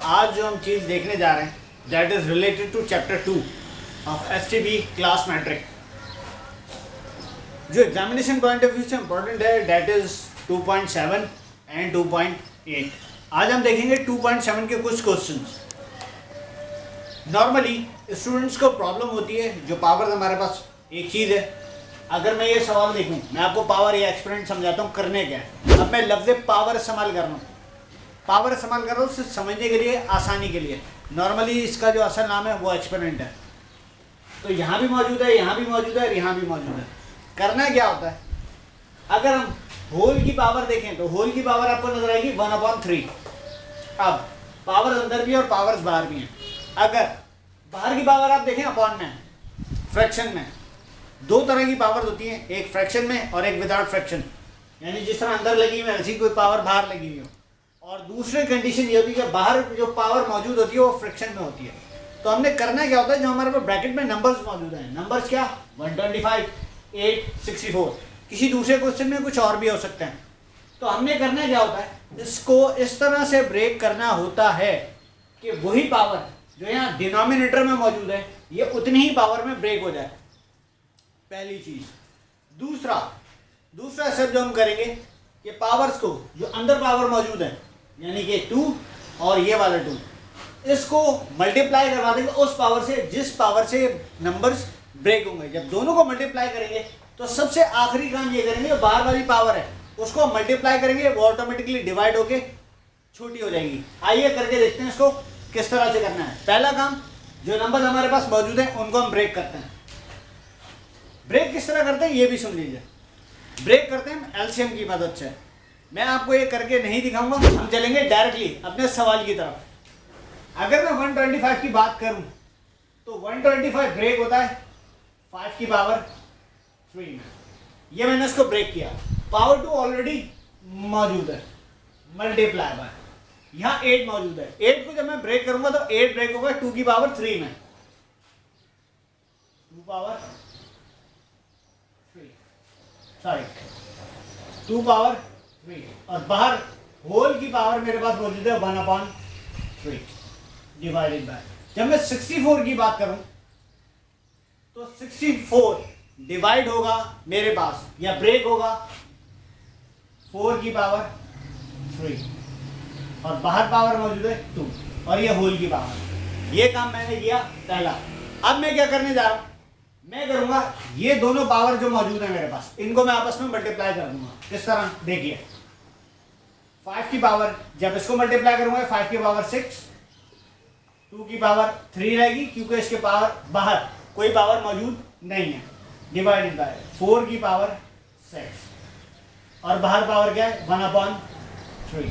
आज जो हम चीज़ देखने जा रहे हैं that is related to chapter 2 of STB class matric. जो एग्जामिनेशन पॉइंट ऑफ व्यू से इम्पोर्टेंट है दैट इज़ 2.7 एंड 2.8। आज हम देखेंगे 2.7 के कुछ क्वेश्चंस। नॉर्मली स्टूडेंट्स को प्रॉब्लम होती है जो पावर हमारे पास एक चीज़ है। अगर मैं ये सवाल देखूं, मैं आपको पावर या एक्सपेरिमेंट समझाता हूँ करने क्या है। अब मैं लफ्ज़ पावर इस्तेमाल कर रहा हूँ, पावर इस्तेमाल कर रहा हूँ सिर्फ समझने के लिए, आसानी के लिए। नॉर्मली इसका जो असल नाम है वो एक्सपेरिमेंट है। तो यहाँ भी मौजूद है, यहाँ भी मौजूद है और यहाँ भी मौजूद है। करना क्या होता है, अगर हम होल की पावर देखें तो होल की पावर आपको नजर आएगी 1/3। अब पावर अंदर भी है और पावर्स बाहर भी हैं। अगर बाहर की पावर आप देखें अपॉन में, फ्रैक्शन में, दो तरह की पावर होती हैं, एक फ्रैक्शन में और एक विदाउट फ्रैक्शन। यानी जिस तरह अंदर लगी हुई है वैसी कोई पावर बाहर लगी हुई हो। और दूसरी कंडीशन ये होती है कि बाहर जो पावर मौजूद होती है वो फ्रैक्शन में होती है। तो हमने करना क्या होता है, जो हमारे पास ब्रैकेट में नंबर्स मौजूद हैं, नंबर्स क्या 125, 8, 64, किसी दूसरे क्वेश्चन में कुछ और भी हो सकते हैं। तो हमने करना क्या होता है, इसको इस तरह से ब्रेक करना होता है कि वही पावर जो यहाँ डिनोमिनेटर में मौजूद है ये उतनी ही पावर में ब्रेक हो जाए, पहली चीज। दूसरा स्टेप जो हम करेंगे कि पावर्स को, जो अंदर पावर मौजूद है यानी कि 2 और ये वाला 2, इसको मल्टीप्लाई करवा देंगे उस पावर से जिस पावर से नंबर्स ब्रेक होंगे। जब दोनों को मल्टीप्लाई करेंगे तो सबसे आखिरी काम ये करेंगे, बाहर वाली पावर है उसको मल्टीप्लाई करेंगे, वो ऑटोमेटिकली डिवाइड होके छोटी हो जाएगी। आइए करके देखते हैं इसको किस तरह से करना है। पहला काम, जो नंबर हमारे पास मौजूद हैं उनको हम ब्रेक करते हैं। ब्रेक किस तरह करते हैं ये भी सुन लीजिए। ब्रेक करते हैं हम एलसीएम की मदद से। मैं आपको ये करके नहीं दिखाऊंगा, हम चलेंगे डायरेक्टली अपने सवाल की तरफ। अगर मैं 125 की बात करूं तो 125 ब्रेक होता है 5 की पावर 3 में। ये मैंने इसको ब्रेक किया, पावर 2 ऑलरेडी मौजूद है, मल्टीप्लाई बाय यहाँ 8 मौजूद है। 8 को जब मैं ब्रेक करूंगा तो 8 ब्रेक होगा 2 की पावर 3 में, 2 पावर 3 और बाहर होल की पावर मेरे पास मौजूद है 1/3 डिवाइडेड बाय। जब मैं 64 की बात करूं तो 64 डिवाइड होगा मेरे पास या ब्रेक होगा 4 की पावर 3 और बाहर पावर मौजूद है 2 और ये होल की पावर। ये काम मैंने किया पहला। अब मैं क्या करने जा रहा हूं, मैं करूंगा ये दोनों पावर जो मौजूद है मेरे पास इनको मैं आपस में मल्टीप्लाई कर दूंगा। किस तरह देखिए, 5 की पावर जब इसको मल्टीप्लाई करूंगा 5 की पावर 6, 2 की पावर 3 रहेगी क्योंकि इसके पावर बाहर कोई पावर मौजूद नहीं है, डिवाइडेड बाय 4 की पावर 6 और बाहर पावर क्या है 1/3।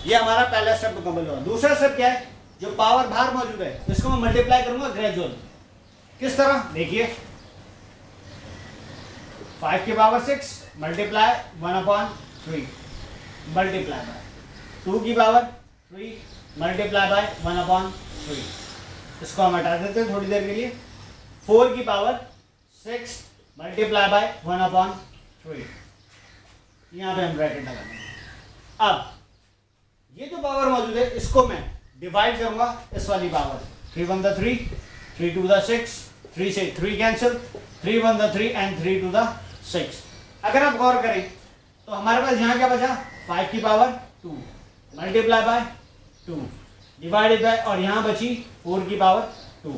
ये हमारा पहला स्टेप मुकम्मल हुआ। दूसरा स्टेप क्या है, जो पावर बाहर मौजूद है इसको मैं मल्टीप्लाई करूंगा ग्रेजुअल। किस तरह देखिए, 5 की पावर 6 मल्टीप्लाई 1/3 मल्टीप्लाई बाय 2 की पावर 3 मल्टीप्लाई बाय 1/3। इसको हम हटा देते हैं थोड़ी देर के लिए। 4 की पावर 6 मल्टीप्लाई बाय 1/3, यहाँ पे हम ब्रैकेट लगा देंगे। अब ये जो पावर मौजूद है इसको मैं डिवाइड करूंगा इस वाली पावर, 3 1 3, 3 2 6, 3 से 3 कैंसिल, 3 1 3 एंड 3 2 6। अगर आप गौर करें तो हमारे पास यहाँ क्या बचा, 5 की power 2 multiply by 2 divided by, और यहाँ बची 4 की पावर 2।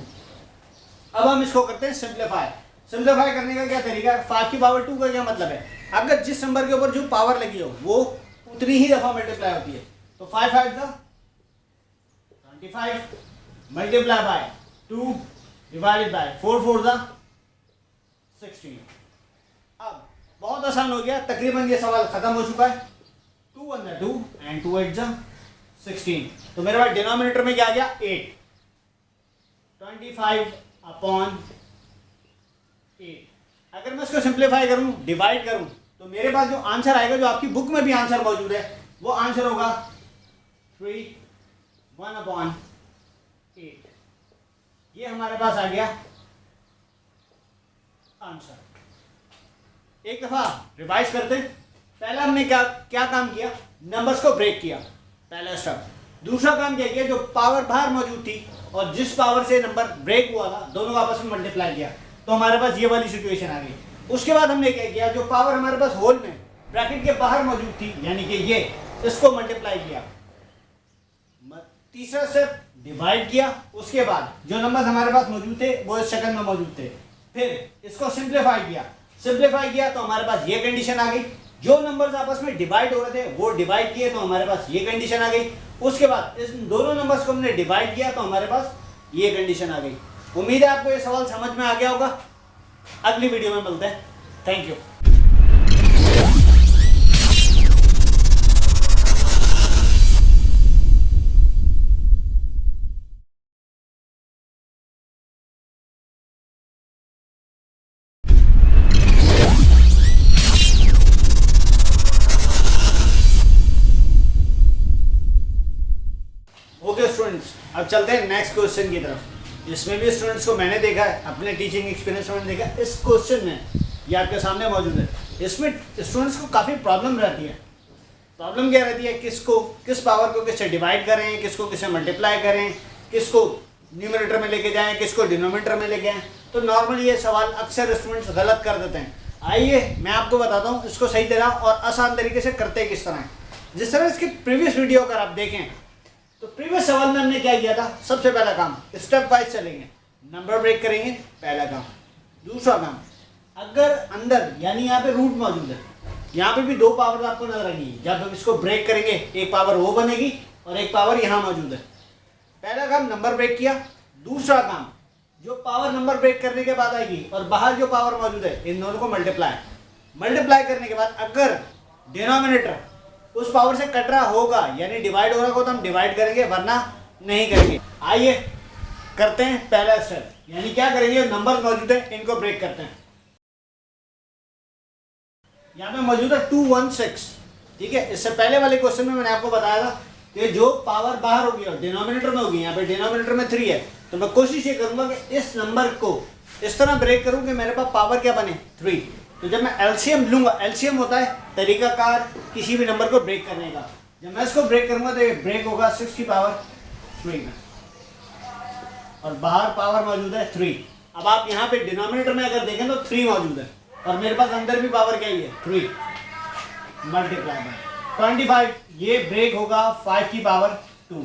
अब हम इसको करते हैं सिंप्लीफाई। सिंप्लीफाई करने का क्या तरीका है, 5 की पावर 2 का क्या मतलब है, अगर जिस नंबर के ऊपर जो पावर लगी हो वो उतनी ही दफा मल्टीप्लाई होती है। तो 5 5 25 मल्टीप्लाई बाय 2 डिवाइडेड बाय 4 4 16। अब बहुत आसान हो गया, तकरीबन ये सवाल खत्म हो चुका है। 2 1 2 एंड 2 8 16। तो मेरे पास डिनोमिनेटर में क्या आ गया 8, 25/8। अगर मैं इसको सिंप्लीफाई करूं, डिवाइड करूं, तो मेरे पास जो आंसर आएगा, जो आपकी बुक में भी आंसर मौजूद है, वो आंसर होगा 3 1/8। ये हमारे पास आ गया आंसर। एक दफा रिवाइज करते। पहला हमने क्या काम किया, नंबर्स को ब्रेक किया, पहला स्टेप। दूसरा काम क्या किया, जो पावर बाहर मौजूद थी और जिस पावर से नंबर ब्रेक हुआ था, दोनों को आपस में मल्टीप्लाई किया तो हमारे पास ये वाली सिचुएशन आ गई। उसके बाद हमने क्या किया, जो पावर हमारे पास होल में ब्रैकेट के बाहर मौजूद थी, यानी कि ये, इसको मल्टीप्लाई किया। तीसरा स्टेप डिवाइड किया। उसके बाद जो नंबर्स हमारे पास मौजूद थे वो इस शक्ल में मौजूद थे, फिर इसको सिंप्लीफाई किया। सिंप्लीफाई किया तो हमारे पास ये कंडीशन आ गई। जो नंबर्स आपस में डिवाइड हो रहे थे वो डिवाइड किए तो हमारे पास ये कंडीशन आ गई। उसके बाद इस दोनों नंबर्स को हमने डिवाइड किया तो हमारे पास ये कंडीशन आ गई। उम्मीद है आपको ये सवाल समझ में आ गया होगा। अगली वीडियो में मिलते हैं। Thank you. ओके स्टूडेंट्स, अब चलते हैं नेक्स्ट क्वेश्चन की तरफ। इसमें भी स्टूडेंट्स को मैंने देखा है, अपने टीचिंग एक्सपीरियंस में देखा, इस क्वेश्चन में ये आपके सामने मौजूद है, इसमें स्टूडेंट्स को काफ़ी प्रॉब्लम रहती है। प्रॉब्लम क्या रहती है, किस पावर को किससे डिवाइड करें, किसको किससे मल्टीप्लाई करें, किसको न्यूमरेटर में लेके जाएं, किसको डिनोमिनेटर में लेके आएँ। तो नॉर्मली ये सवाल अक्सर स्टूडेंट्स गलत कर देते हैं। आइए मैं आपको बताता हूँ इसको सही तरह और आसान तरीके से करते किस तरह। जिस तरह इसकी प्रीवियस वीडियो अगर आप देखें तो प्रीवियस सवाल में हमने क्या किया था, सबसे पहला काम स्टेप वाइज चलेंगे, नंबर ब्रेक करेंगे, पहला काम। दूसरा काम, अगर अंदर यानी यहाँ पे रूट मौजूद है, यहाँ पे भी दो पावर आपको नजर आएंगी, जब हम इसको ब्रेक करेंगे एक पावर वो बनेगी और एक पावर यहाँ मौजूद है। पहला काम नंबर ब्रेक किया। दूसरा काम, जो पावर नंबर ब्रेक करने के बाद आएगी और बाहर जो पावर मौजूद है, इन दोनों को मल्टीप्लाई करने के बाद अगर डिनोमिनेटर उस पावर से कट रहा होगा यानी डिवाइड हो रहा होगा तो हम डिवाइड करेंगे, वरना नहीं करेंगे। आइए करते हैं पहला स्टेप, यानी क्या करेंगे, नंबर मौजूद है इनको ब्रेक करते हैं। यहाँ पे मौजूद है 216, ठीक है। इससे पहले वाले क्वेश्चन में मैंने आपको बताया था कि जो पावर बाहर होगी और डिनोमिनेटर में होगी, यहाँ पे डिनोमिनेटर में 3 है, तो मैं कोशिश ये करूंगा कि इस नंबर को इस तरह ब्रेक करूं कि मेरे पास पावर क्या बने, 3। तो जब मैं एलसीएम लूंगा, एलसीएम होता है तरीकाकार किसी भी नंबर को ब्रेक करने का, जब मैं इसको ब्रेक करूंगा तो ये ब्रेक होगा 6 की पावर 3 में और बाहर पावर मौजूद है 3। अब आप यहाँ पे डिनोमिनेटर में अगर देखें तो 3 मौजूद है और मेरे पास अंदर भी पावर क्या ही है, 3 मल्टीप्लाई बाय 25। ये ब्रेक होगा 5 की पावर 2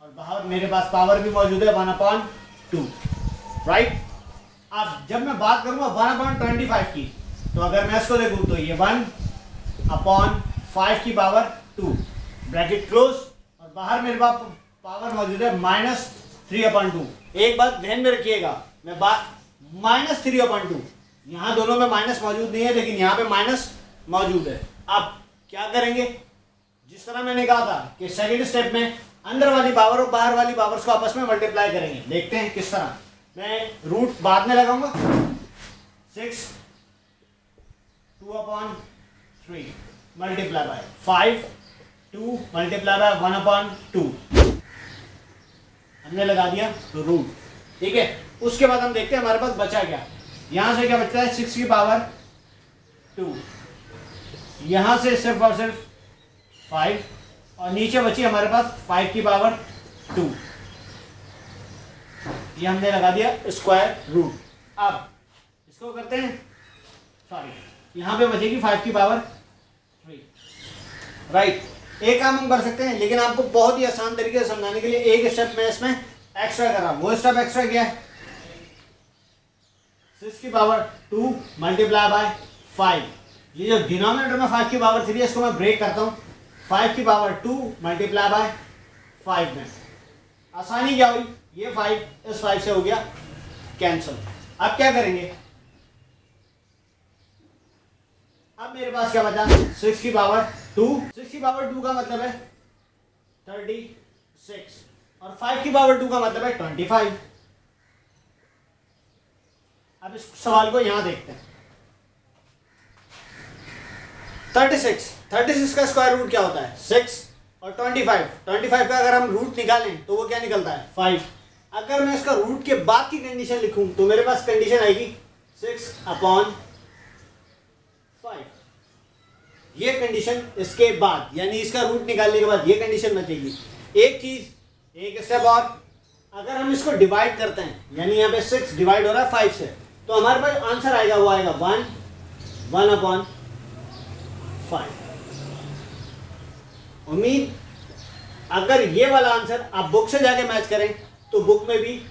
और बाहर मेरे पास पावर भी मौजूद है 1/2, राइट। अब जब मैं बात करूंगा 1/25 की, तो अगर मैं इसको देखूं तो ये 1/5 की पावर 2 ब्रैकेट क्लोज और बाहर मेरे पास पावर मौजूद है -3/2। एक बात ध्यान में रखिएगा, मैं बात -3/2, यहाँ दोनों में माइनस मौजूद नहीं है लेकिन यहाँ पे माइनस मौजूद है। अब क्या करेंगे, जिस तरह मैंने कहा था कि सेकंड स्टेप में अंदर वाली पावर और बाहर वाली पावर्स को आपस में मल्टीप्लाई करेंगे। देखते हैं किस तरह। मैं रूट बाद में लगाऊंगा, 6 2/3 मल्टीप्लाई बाय 5 2 मल्टीप्लाई बाय 1/2 हमने लगा दिया तो रूट, ठीक है। उसके बाद हम देखते हैं हमारे पास बचा क्या। यहां से क्या बचता है, 6 की पावर 2, यहां से सिर्फ और सिर्फ 5 और नीचे बची हमारे पास 5 की पावर 2, ये हमने लगा दिया स्क्वायर रूट। अब इसको करते हैं, सॉरी यहाँ पे बचेगी 5 की पावर 3, राइट। एक काम हम कर सकते हैं लेकिन आपको बहुत ही आसान तरीके से समझाने के लिए एक स्टेप मैं इसमें एक्स्ट्रा कर रहा हूँ। वो स्टेप एक्स्ट्रा क्या है, 6 की पावर 2 मल्टीप्लाई बाय 5। ये जो डिनोमिनेटर में 5 की पावर 3 है इसको मैं ब्रेक करता हूँ, 5 की पावर 2 मल्टीप्लाई बाय 5 में। आसानी क्या हुई, ये 5 इस 5 से हो गया कैंसिल। अब क्या करेंगे, अब मेरे पास क्या बचा, 6 की पावर 2। 6 की पावर 2 का मतलब है 36 और 5 की पावर 2 का मतलब है 25। अब इस सवाल को यहां देखते हैं। 36 का स्क्वायर रूट क्या होता है, 6 और 25 का अगर हम रूट निकालें तो वो क्या निकलता है, 5। अगर मैं इसका रूट के बाद की कंडीशन लिखूं तो मेरे पास कंडीशन आएगी 6/5। ये कंडीशन इसके बाद, यानी इसका रूट निकालने के बाद ये कंडीशन बचेगी। एक चीज़, एक स्टेप और, अगर हम इसको डिवाइड करते हैं, यानी यहाँ पे 6 डिवाइड हो रहा है 5 से, तो हमारे पास आंसर आएगा, वो आएगा 1/5। उम्मीद अगर ये वाला आंसर आप बुक से जाके मैच करें तो बुक में भी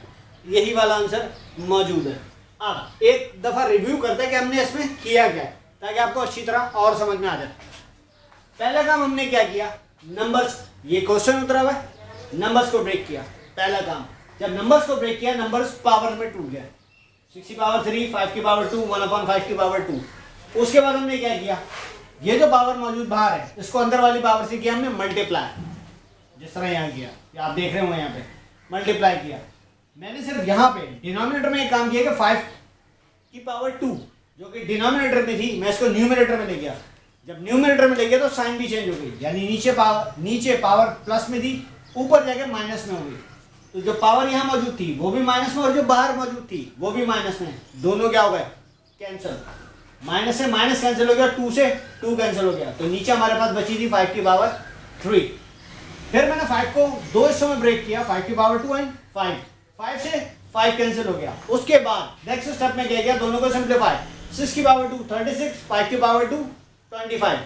यही वाला आंसर मौजूद है। अब एक दफ़ा रिव्यू करते हैं कि हमने इसमें किया क्या है, ताकि आपको अच्छी तरह और समझ में आ जाए। पहला काम हमने क्या किया, नंबर्स, ये क्वेश्चन उतरा हुआ है, नंबर्स को ब्रेक किया। पहला काम, जब नंबर्स को ब्रेक किया, नंबर्स पावर में टूट गया। 6 की पावर 3, 5 की पावर 2, 1/5 की पावर 2। उसके बाद हमने क्या किया, ये जो पावर मौजूद बाहर है, इसको अंदर वाली पावर से किया हमने मल्टीप्लाई, जिस तरह यहाँ किया, या आप देख रहे हो यहाँ पे मल्टीप्लाई किया। मैंने सिर्फ यहाँ पे डिनोमिनेटर में एक काम किया कि 5 की पावर 2 जो कि डिनोमिनेटर में थी, मैं इसको न्यूमिनेटर में ले गया। जब न्यूमिनेटर में ले गया तो साइन भी चेंज हो गई, यानी नीचे पावर प्लस में थी, ऊपर जाके माइनस में हो गई। तो जो पावर यहाँ मौजूद थी वो भी माइनस में, और जो बाहर मौजूद थी वो भी माइनस में, दोनों क्या हो गए, कैंसिल। माइनस से माइनस कैंसिल हो गया, 2 से 2 कैंसिल हो गया, तो नीचे हमारे पास बची थी 5 की पावर 3। फिर मैंने 5 को 2 हिस्सों में ब्रेक किया, 5 की पावर 2 एंड 5 से 5 कैंसिल हो गया। उसके बाद नेक्स्ट स्टेप में क्या किया, दोनों को सिंप्लीफाई, 6 की पावर 2 36, 5 की पावर 2 25।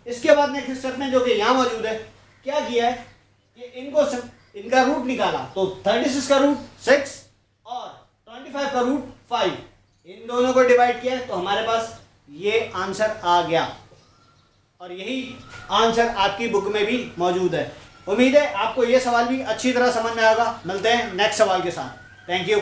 इसके बाद नेक्स्ट स्टेप में जो कि यहाँ मौजूद है, क्या किया है कि इनका रूट निकाला, तो 36 का रूट 6 और 25 का रूट 5, इन दोनों को डिवाइड किया, तो हमारे पास ये आंसर आ गया। और यही आंसर आपकी बुक में भी मौजूद है। उम्मीद है आपको ये सवाल भी अच्छी तरह समझ में आएगा। मिलते हैं नेक्स्ट सवाल के साथ। Thank you.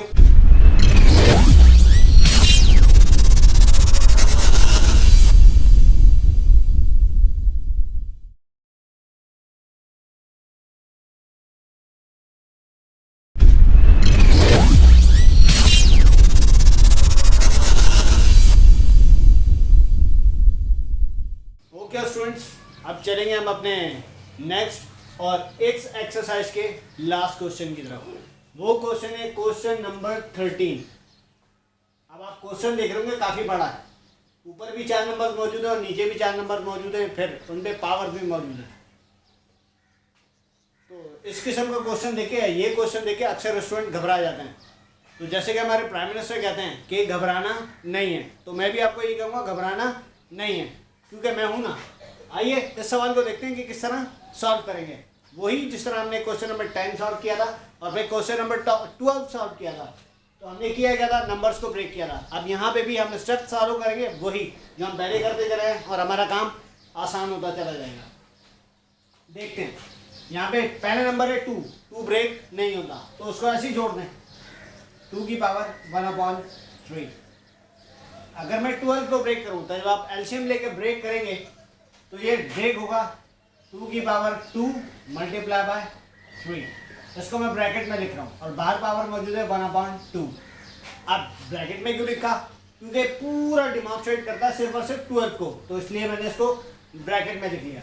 ओके स्टूडेंट्स, अब चलेंगे हम अपने नेक्स्ट और इस एक्सरसाइज के लास्ट क्वेश्चन की तरफ। वो क्वेश्चन है क्वेश्चन नंबर 13। अब आप क्वेश्चन देख रहे होंगे, काफ़ी बड़ा है, ऊपर भी 4 नंबर मौजूद है और नीचे भी 4 नंबर मौजूद है, फिर उन पे पावर भी मौजूद है। तो इस किस्म का क्वेश्चन देखे, ये क्वेश्चन देखे अक्सर स्टूडेंट घबरा जाते हैं। तो जैसे कि हमारे प्राइम मिनिस्टर कहते हैं कि घबराना नहीं है, तो मैं भी आपको ये कहूँगा घबराना नहीं है, क्योंकि मैं हूँ ना। आइए इस सवाल को देखते हैं कि किस तरह सॉल्व करेंगे। वही जिस तरह हमने क्वेश्चन नंबर 10 सॉल्व किया था और फिर क्वेश्चन नंबर 12 सॉल्व किया था, तो हमने किया क्या था, नंबर्स को ब्रेक किया था। अब यहाँ पे भी हम स्टेप सॉल्व करेंगे, वही जो हम पहले करते चले हैं, और हमारा काम आसान होता चला जाएगा। देखते हैं, यहाँ पे पहला नंबर है 2 ब्रेक नहीं होता, तो उसको ऐसे ही जोड़ दें, 2 की पावर 1/3। अगर मैं 12 को ब्रेक करूँ, तो जब आप एलसीएम लेके ब्रेक करेंगे तो ये ब्रेक होगा 2 की पावर 2 मल्टीप्लाई बाय 3। इसको मैं ब्रैकेट में लिख रहा हूँ, और बाहर पावर मौजूद है 1/2। अब ब्रैकेट में क्यों लिखा, क्योंकि पूरा डिमॉन्स्ट्रेट करता है सिर्फ और सिर्फ 12 को, तो इसलिए मैंने इसको ब्रैकेट में लिख लिया।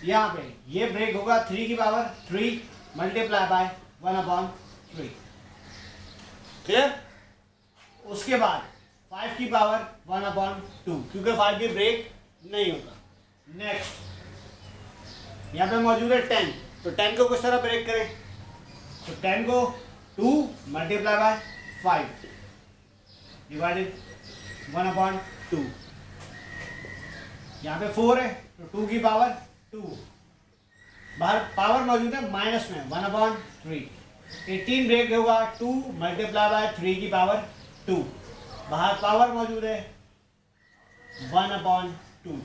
यहाँ पे ये ब्रेक होगा 3 की पावर 3 मल्टीप्लाई बाय 1/3। क्लियर। उसके बाद 5 की पावर 1/2, क्योंकि 5 भी ब्रेक नहीं होता। नेक्स्ट यहाँ पे मौजूद है 10, तो 10 को किस तरह ब्रेक करें, तो 10 को 2 मल्टीप्लाई बाय 5 डिवाइडेड 1/2। यहाँ पे 4 है, तो 2 की पावर 2, बाहर पावर मौजूद है माइनस में 1/3। 18 ब्रेक होगा 2 मल्टीप्लाई बाय 3 की पावर 2, बाहर पावर मौजूद है 1/2।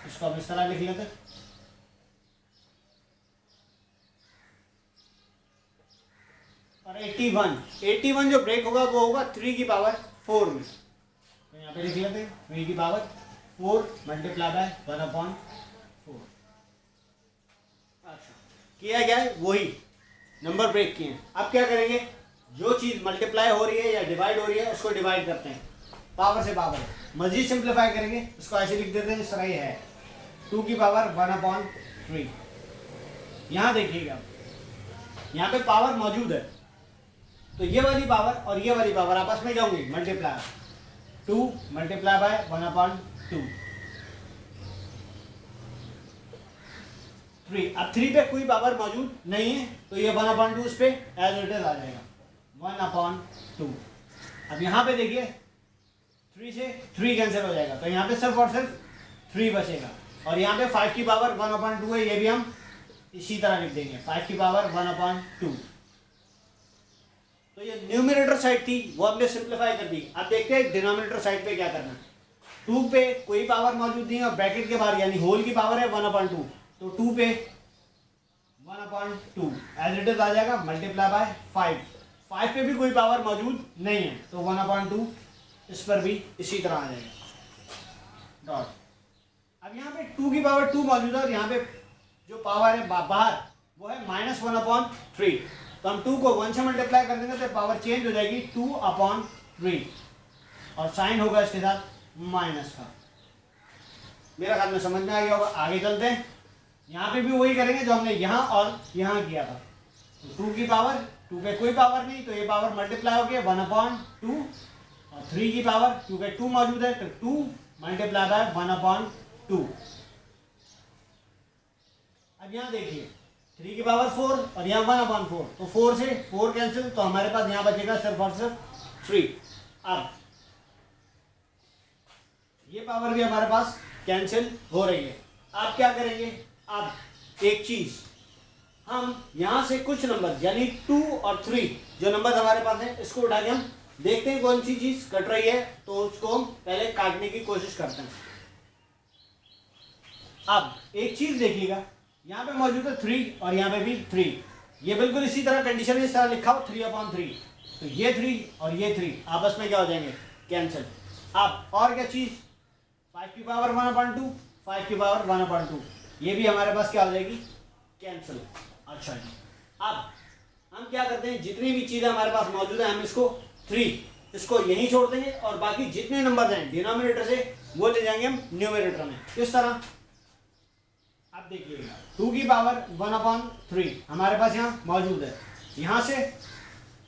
इसको हम इस तरह लिख लेते हैं। और 81 जो ब्रेक होगा वो होगा 3 की पावर 4 में, तो यहाँ पे लिख लेते हैं 3 की पावर 4 मल्टीप्लाई बाय 1/4। अच्छा, किया क्या है, वही नंबर ब्रेक किए हैं। अब क्या करेंगे, जो चीज़ मल्टीप्लाई हो रही है या डिवाइड हो रही है उसको डिवाइड करते हैं, पावर से पावर। मजीद सिंप्लीफाई करेंगे, इसको ऐसे लिख देते हैं जिस तरह ये है, 2 की पावर 1/3। यहाँ देखिएगा, यहाँ पे पावर मौजूद है, तो ये वाली पावर और ये वाली पावर आपस में जाऊंगी मल्टीप्लाई, 2 मल्टीप्लाई बाय 1/2। 3। अब 3 पे कोई पावर मौजूद नहीं है तो ये 1/2 उस पर एज इट इज आ जाएगा 1/2। अब यहाँ पे देखिए 3 से 3 कैंसिल हो जाएगा तो यहाँ पे सिर्फ और सिर्फ 3 बचेगा और यहाँ पे 5 की पावर 1/2 है, ये भी हम इसी तरह लिख देंगे 5 की पावर 1/2। तो ये न्यूमरेटर साइड थी वो हमने सिंप्लीफाई कर दी। अब देखते हैं डिनोमिनेटर साइड पे क्या करना है। 2 पे कोई पावर मौजूद नहीं है और ब्रैकेट के बाहर यानी होल की पावर है 1/2 तो 2 पे 1/2 एज इट इज आ जाएगा मल्टीप्लाई बाय 5। 5 पे भी कोई पावर मौजूद नहीं है तो 1/2 इस पर भी इसी तरह आ जाएगा डॉट। अब यहाँ पे 2 की पावर 2 मौजूद है और यहाँ पे जो पावर है बाहर वो है -1/3 तो हम 2 को 1 से मल्टीप्लाई कर देंगे तो पावर चेंज हो जाएगी 2/3 और साइन होगा इसके साथ माइनस का। मेरा ख्याल में समझ में आ गया होगा। आगे चलते हैं, यहाँ पे भी वही करेंगे जो हमने यहाँ और यहाँ किया था। तो 2 की पावर 2 पे कोई पावर नहीं तो ये पावर मल्टीप्लाई हो गया 1/2 और 3 की पावर 2 पे 2 मौजूद है तो 2 मल्टीप्लाई बाय 1/2। अब यहाँ देखिए 3 की पावर 4 और यहाँ 1/4 तो 4 से 4 कैंसिल तो हमारे पास यहाँ बचेगा सिर्फ और सिर्फ 3। अब ये पावर भी हमारे पास कैंसिल हो रही है। आप क्या करेंगे, अब एक चीज हम यहाँ से कुछ नंबर यानी 2 और 3 जो नंबर हमारे पास है इसको उठा के हम देखते हैं कौन सी चीज कट रही है तो उसको हम पहले काटने की कोशिश करते हैं। अब एक चीज देखिएगा यहाँ पे मौजूद है 3 और यहाँ पे भी 3। ये बिल्कुल इसी तरह कंडीशन इस तरह लिखा हो 3/3 तो ये 3 और ये 3 आपस में क्या हो जाएंगे कैंसिल। अब और क्या चीज 5 की पावर 1/2 5 की पावर 1/2 ये भी हमारे पास क्या हो जाएगी कैंसिल। अच्छा जी, अब हम क्या करते हैं जितनी भी चीज़ें हमारे पास मौजूद है हम इसको 3 इसको यहीं छोड़ देंगे और बाकी जितने नंबर हैं डिनोमिनेटर से वो ले जाएंगे हम न्यूमरेटर में। किस तरह, अब देखिएगा 2 की पावर 1/3 हमारे पास यहाँ मौजूद है, यहाँ से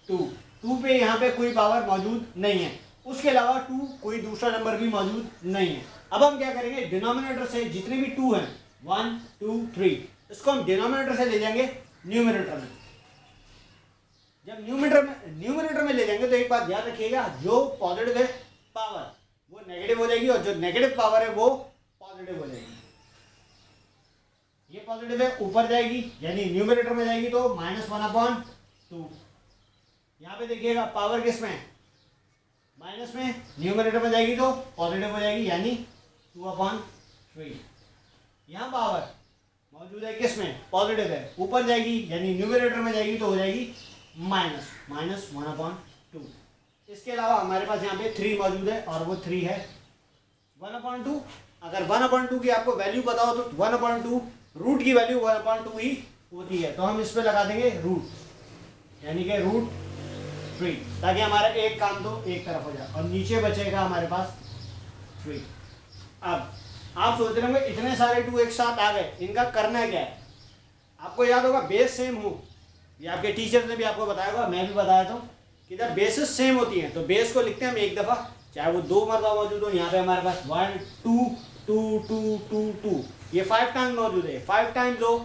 2 पे यहाँ पे कोई पावर मौजूद नहीं है, उसके अलावा 2 कोई दूसरा नंबर भी मौजूद नहीं है। अब हम क्या करेंगे डिनोमिनेटर से जितने भी 2 हैं 1 2 3 इसको हम डिनोमिनेटर से ले जाएंगे न्यूमरेटर में। जब न्यूमरेटर में ले जाएंगे तो एक बात याद रखिएगा जो पॉजिटिव है पावर वो नेगेटिव हो जाएगी और जो नेगेटिव पावर है वो पॉजिटिव हो जाएगी। ये पॉजिटिव है ऊपर जाएगी यानी न्यूमरेटर में जाएगी तो -1/2। यहाँ पे देखिएगा पावर किस में माइनस में, न्यूमरेटर में जाएगी तो पॉजिटिव हो जाएगी यानी 2/3। यहाँ पावर मौजूद है किस में पॉजिटिव है ऊपर जाएगी यानी न्यूमरेटर में जाएगी तो हो जाएगी -1/2। इसके अलावा हमारे पास यहाँ पे 3 मौजूद है और वो 3 है 1/2। अगर 1/2 की आपको वैल्यू पता हो तो 1/2 रूट की वैल्यू 1/2 ही होती है तो हम इस पे लगा देंगे रूट यानी कि √3 ताकि हमारा एक काम तो एक तरफ हो जाए और नीचे बचेगा हमारे पास 3। अब आप सोच रहे होंगे इतने सारे 2 एक साथ आ गए इनका करना क्या है। आपको याद होगा बेस सेम हो, ये आपके टीचर ने भी आपको बताया होगा, मैं भी बताया था कि जब बेसिस सेम होती हैं तो बेस को लिखते हैं हम एक दफ़ा चाहे वो 2 मरतबा मौजूद हो। यहाँ पे हमारे पास 1 2 2 2 2 2 ये 5 टाइम्स मौजूद है। 5 टाइम्स हो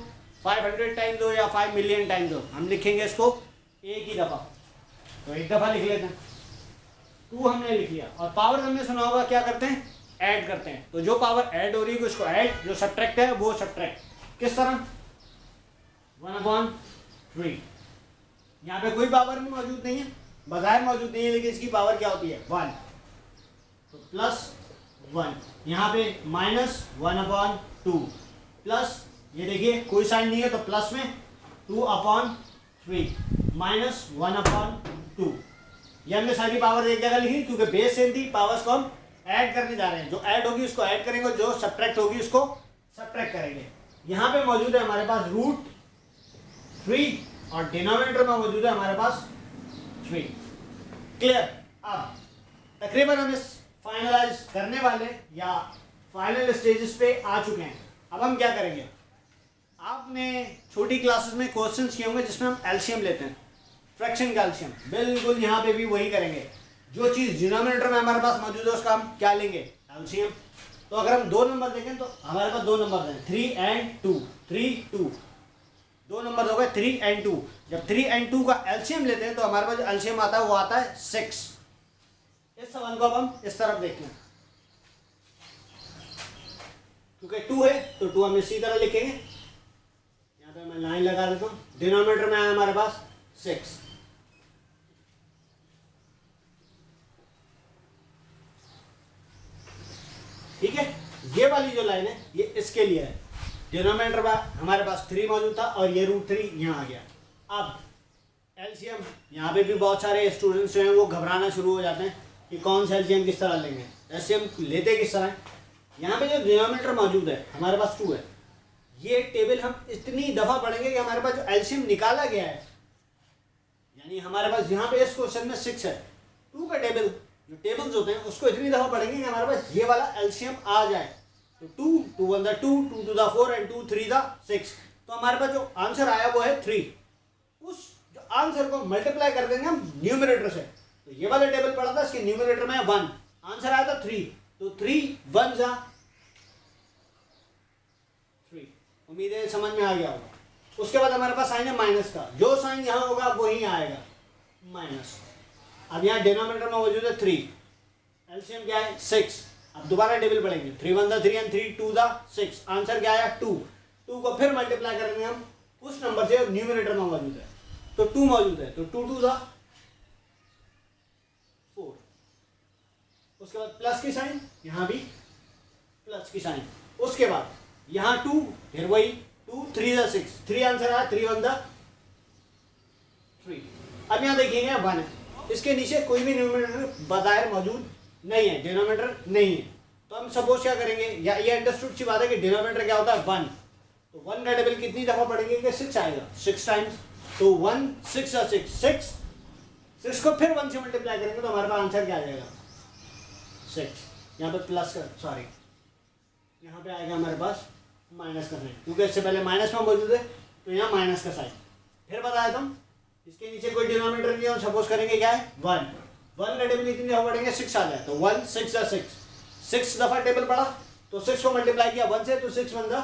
500 टाइम्स हो या 5 मिलियन टाइम्स हो हम लिखेंगे इसको एक ही दफ़ा तो एक दफ़ा लिख लेते हैं। 2 हमने लिख लिया और पावर हमने सुना होगा क्या करते हैं ऐड करते हैं तो जो पावर ऐड हो रही है उसको ऐड, जो सब्ट्रैक्ट है वो सब्ट्रैक्ट। किस तरह 1/3 यहाँ पे कोई पावर भी मौजूद नहीं है, बाजार मौजूद नहीं है लेकिन इसकी पावर क्या होती है 1 तो +1 यहाँ पे -1/2 प्लस ये देखिए कोई साइन नहीं है तो प्लस में 2/3 -1/2। ये हमने सारी पावर एक जगह लिखी क्योंकि बेस सेम थी, पावर्स को हम ऐड करने जा रहे हैं। जो ऐड होगी उसको ऐड करेंगे, जो सब्ट्रैक्ट होगी उसको सब्ट्रैक्ट करेंगे। यहाँ पे मौजूद है हमारे पास √3 और डिनोमिनेटर में मौजूद है हमारे पास 3। क्लियर। अब तकरीबन हम इस फाइनलाइज करने वाले या फाइनल स्टेजेस पे आ चुके हैं। अब हम क्या करेंगे, आपने छोटी क्लासेस में क्वेश्चंस किए होंगे जिसमें हम एलसीएम लेते हैं, फ्रैक्शन का एलसीएम। बिल्कुल यहाँ पे भी वही करेंगे, जो चीज़ डिनोमिनेटर में हमारे पास मौजूद है उसका हम क्या लेंगे एलसीएम। तो तो अगर हम 2 नंबर देखें तो हमारे पास 2 नंबर हैं 3 and 2, 3 2, 2 नंबर हो गए 3 and 2। जब 3 and 2 का एलसीएम लेते हैं तो हमारे पास जो एलसीएम आता है वो आता है 6। इस सवाल को अब हम इस तरफ देखते हैं, क्योंकि 2 है तो 2 हम इसी तरह लिखेंगे। यहाँ पे मैं लाइन लगा देता हूँ, डिनोमिनेटर में आया हमारे पास 6। ठीक है, ये वाली जो लाइन है ये इसके लिए है। डिनोमिनेटर में हमारे पास 3 मौजूद था और ये √3 यहाँ आ गया। अब एलसीएम, यहाँ पे भी बहुत सारे स्टूडेंट्स जो हैं वो घबराना शुरू हो जाते हैं कि कौन सा एलसीएम किस तरह लेंगे, एलसीएम लेते किस तरह। यहाँ पे जो डिनोमिनेटर मौजूद है हमारे पास 2 है, ये टेबल हम इतनी दफ़ा पढ़ेंगे कि हमारे पास जो एलसीएम निकाला गया है, यानी हमारे पास यहाँ पे इस क्वेश्चन में 6 है, 2 का टेबल, जो टेबल्स होते हैं उसको इतनी दफ़ा पढ़ेंगे कि हमारे पास ये वाला एलसीएम आ जाए। तो 2 2 1 2 2 2 4 एंड 2 3 6, तो हमारे पास जो आंसर आया वो है 3। उस जो आंसर को मल्टीप्लाई कर देंगे हम न्यूमरेटर से। तो ये वाला टेबल पढ़ा था, इसके न्यूमरेटर में 1, आंसर आया था 3, तो 3 1 जा 3। उम्मीद है समझ में आ गया होगा। उसके बाद हमारे पास साइन है माइनस का, जो साइन यहाँ होगा वही आएगा माइनस। अब यहाँ डिनोमिनेटर में मौजूद है 3, एलसीएम क्या है 6। अब दोबारा टेबल पढ़ेंगे, 3 1 3 एंड 3 2 6, आंसर क्या आया 2। 2 को फिर मल्टीप्लाई करेंगे हम उस नंबर से न्यूमरेटर में मौजूद है, तो 2 मौजूद है, तो 2 2 4। उसके बाद प्लस की साइन, यहाँ भी प्लस की साइन। उसके बाद यहाँ 2, फिर वही 2 3 6, 3 आंसर आया, 3 1 3। अब यहाँ देखिएगा 1 है, इसके नीचे कोई भी न्यूमरेटर बाहर मौजूद नहीं है, डिनोमिनेटर नहीं है। तो हम सपोज क्या करेंगे, या ये अंडरस्टूड सी बात है कि डिनोमिनेटर क्या होता है 1, तो 1 का टेबल कितनी दफ़ा पढ़ेंगे कि 6 आएगा, 6 टाइम्स। तो 1 6 6 6 को फिर 1 से मल्टीप्लाई करेंगे तो हमारे पास आंसर क्या आ जाएगा 6। यहाँ पे प्लस का, सॉरी यहाँ पे आएगा हमारे पास माइनस का साइन, क्योंकि इससे पहले माइनस में मौजूद है तो यहाँ माइनस का साइन। फिर बताया तुम, इसके नीचे कोई डिनोमिनेटर नहीं है, सपोज करेंगे क्या है 1 का टेबल इतनी दफ़ा पढ़ेंगे 6 आ जाए, तो 1 6 6 दफ़ा टेबल पढ़ा तो 6 को मल्टीप्लाई किया 1 से, तो 6 1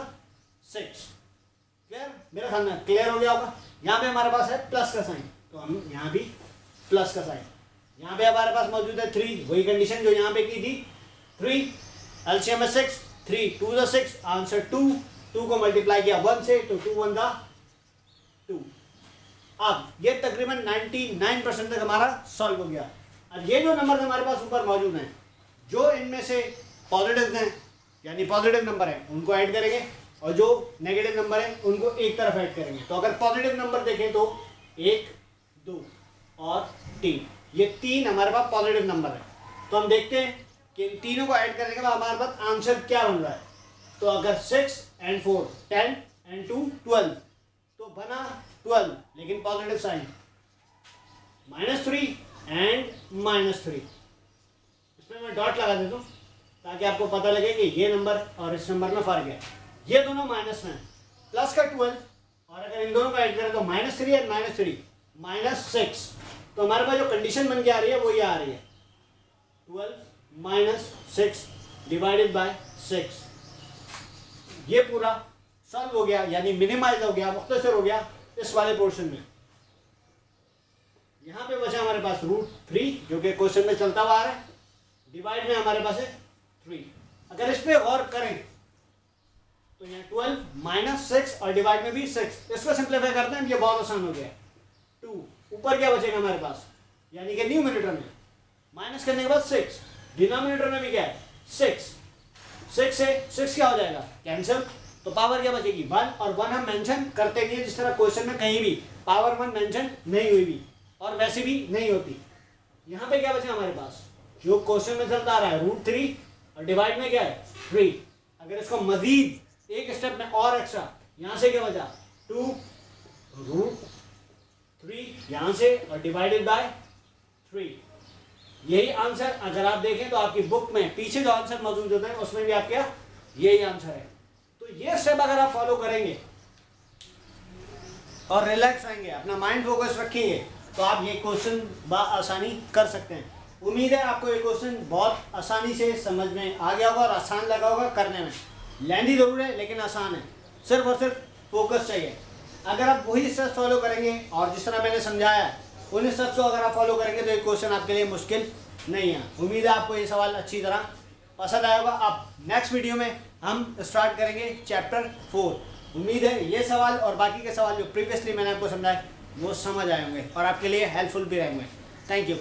6। क्लियर, मेरा ख्याल में क्लियर हो गया होगा। यहाँ पे हमारे पास है प्लस का साइन, तो हम यहाँ भी प्लस का साइन। यहाँ पे हमारे पास मौजूद है 3, वही कंडीशन जो यहाँ पे की थी 3, एलसीएम है 6, 3 2 6, आंसर 2। 2 को मल्टीप्लाई किया 1 से, तो 2 1 2। अब ये तकरीबन 99% तक हमारा सॉल्व हो गया। अब ये जो नंबर हमारे पास ऊपर मौजूद हैं, जो इनमें से पॉजिटिव हैं यानी पॉजिटिव नंबर है उनको ऐड करेंगे, और जो नेगेटिव नंबर है उनको एक तरफ ऐड करेंगे। तो अगर पॉजिटिव नंबर देखें तो 1 2 और 3, ये 3 हमारे पास पॉजिटिव नंबर है। तो हम देखते हैं कि इन तीनों को ऐड करने के बाद हमारे पास आंसर क्या बन रहा है। तो अगर 6 and 4 10 and 2 12, तो बना 12, लेकिन पॉजिटिव साइन, -3 and -3। इसमें मैं डॉट लगा देता हूँ ताकि आपको पता लगे कि ये नंबर और इस नंबर में फ़र्क है। ये दोनों माइनस में, प्लस का 12, और अगर इन दोनों को ऐड करें तो -3 and -3 -6। तो हमारे पास जो कंडीशन बन के आ रही है वो ये आ रही है 12 -6 डिवाइडेड बाय 6। ये पूरा सॉल्व हो गया, यानी मिनिमाइज हो गया, मुख्तसर हो गया इस वाले पोर्शन में। यहाँ पे बचा हमारे पास √3 जो कि क्वेश्चन में चलता हुआ आ रहा है, डिवाइड में हमारे पास है 3। अगर इस पे गौर करें तो यहाँ 12 -6 और डिवाइड में भी 6, इसको सिंप्लीफाई करते हैं, ये बहुत आसान हो गया। 2 ऊपर क्या बचेगा हमारे पास, यानी कि न्यूमरेटर में माइनस करने के बाद 6, डिनोमिनेटर में भी क्या है 6 से 6 क्या हो जाएगा कैंसिल, तो पावर क्या बचेगी 1, और 1 हम मेंशन करते नहीं है, जिस तरह क्वेश्चन में कहीं भी पावर 1 मेंशन नहीं हुई भी और वैसे भी नहीं होती। यहाँ पे क्या बचा हमारे पास, जो क्वेश्चन में चलता आ रहा है √3 और डिवाइड में क्या है 3। अगर इसको मजीद एक स्टेप में और एक्स्ट्रा, यहाँ से क्या बचा 2 √3 यहाँ से और डिवाइडेड बाय 3। यही आंसर अगर आप देखें तो आपकी बुक में पीछे जो आंसर मौजूद होता है उसमें भी आपका यही आंसर है। तो ये स्टेप अगर आप फॉलो करेंगे और रिलैक्स रहेंगे, अपना माइंड फोकस रखेंगे, तो आप ये क्वेश्चन बआसानी कर सकते हैं। उम्मीद है आपको ये क्वेश्चन बहुत आसानी से समझ में आ गया होगा और आसान लगा होगा करने में। लेंदी ज़रूर है लेकिन आसान है, सिर्फ और सिर्फ फोकस चाहिए। अगर आप वही स्टेप्स फॉलो करेंगे और जिस तरह मैंने समझाया है उन स्टेप्स को अगर आप फॉलो करेंगे तो ये क्वेश्चन आपके लिए मुश्किल नहीं है। उम्मीद है आपको ये सवाल अच्छी तरह पसंद आया होगा। अब नेक्स्ट वीडियो में हम स्टार्ट करेंगे चैप्टर 4। उम्मीद है ये सवाल और बाकी के सवाल जो प्रीवियसली मैंने आपको समझाए वो समझ आए होंगे और आपके लिए हेल्पफुल भी रहेंगे। Thank you.